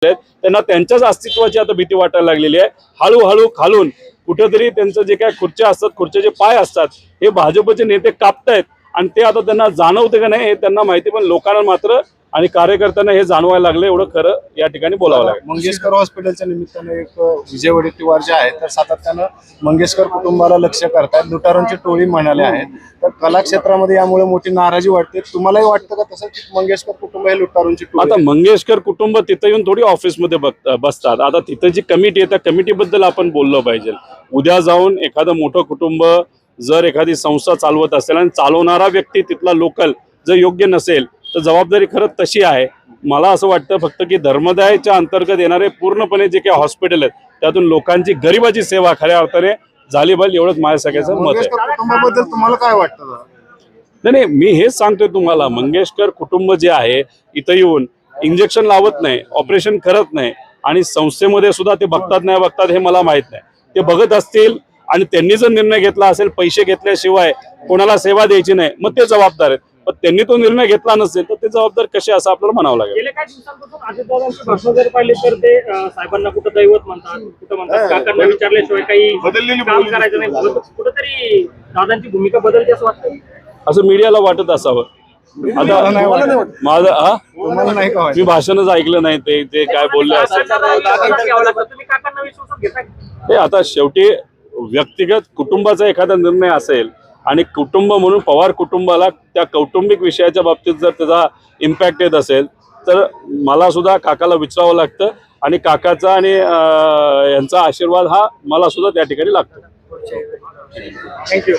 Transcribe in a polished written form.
त्यांना त्यांच्याच अस्तित्वाची आता भीती वाटायला लागलेली आहे। हळूहळू खालून कुठेतरी त्यांचं जे काय खुर्च्या असतात, खुर्च्याचे पाय असतात, हे भाजपचे नेते कापतायत आणि ते आता त्यांना जाणवते का नाही हे त्यांना माहिती, पण लोकांना मात्र आणि कार्यकर्त्यांना हे जाणवायला लागले, एवढं खरं या ठिकाणी बोलावं लागेल। मंगेशकर हॉस्पिटलच्या निमित्तानं एक विजय वडेट्टीवार जे आहे तर सातत्यानं मंगेशकर कुटुंबाला लक्ष करतायत, लुटारांची टोळी म्हणाले आहेत, तर कला क्षेत्रामध्ये यामुळे मोठी नाराजी वाटते। तुम्हालाही वाटतं का तसं की मंगेशकर कुटुंब हे लुटारांची टोळी? आता मंगेशकर कुटुंब तिथं येऊन थोडी ऑफिसमध्ये बसतात। आता तिथं जी कमिटी आहे त्या कमिटीबद्दल आपण बोललो पाहिजे। उद्या जाऊन एखादं मोठं कुटुंब जर एखादी संस्था चालवत असेल आणि चालवणारा व्यक्ती तिथला लोकल जर योग्य नसेल तर जबाबदारी खरंच तशी आहे। मला असं वाटतं फक्त की धर्मदायच्या अंतर्गत येणारे पूर्णपणे जे काही हॉस्पिटल आहेत त्यातून लोकांची गरिबाची सेवा खऱ्या अर्थाने झाली पाहिजे, एवढंच माझ्या सगळ्याचं मत आहे। मंगेशकर कुटुंबाबद्दल तुम्हाला काय वाटतं? नाही, मी हेच सांगतोय तुम्हाला, मंगेशकर कुटुंब जे आहे इथं येऊन इंजेक्शन लावत नाही, ऑपरेशन करत नाही आणि संस्थेमध्ये सुद्धा ते बघतात नाही बघतात हे मला माहित नाही। ते बघत असतील आणि त्यांनी जर निर्णय घेतला असेल पैसे घेतल्याशिवाय कोणाला सेवा द्यायची नाही, मग ते जबाबदार आहेत। पण त्यांनी तो निर्णय घेतला नसेल तर ते जबाबदार कसे असं आपल्याला म्हणावं लागेल। गेल्या काही दिवसांपासून अजितदादांची भाषण जर पाहिली तर ते साहेबांना कुठं दैवत म्हणतात, कुठं म्हणतात काकांना विचारल्याशिवाय काही काम करायचं नाही, कुठंतरी दादांची भूमिका बदलते असं वाटतं। असं मीडियाला वाटत असावं। आता माझं मी भाषणच ऐकलं नाही, ते काय बोलले असं तुम्ही काकांना विश्वासात घेताय? हे आता शेवटी व्यक्तिगत कुटुंबाचा एखादा निर्णय असेल आणि कुटुंब म्हणून पवार कुटुंबाला त्या कौटुंबिक विषयाच्या बाबतीत जर त्याचा इम्पॅक्ट येत असेल तर मला सुद्धा काकाला विचारावं लागतं आणि काकाचा आणि यांचा आशीर्वाद हा मला सुद्धा त्या ठिकाणी लागतो। थँक्यू।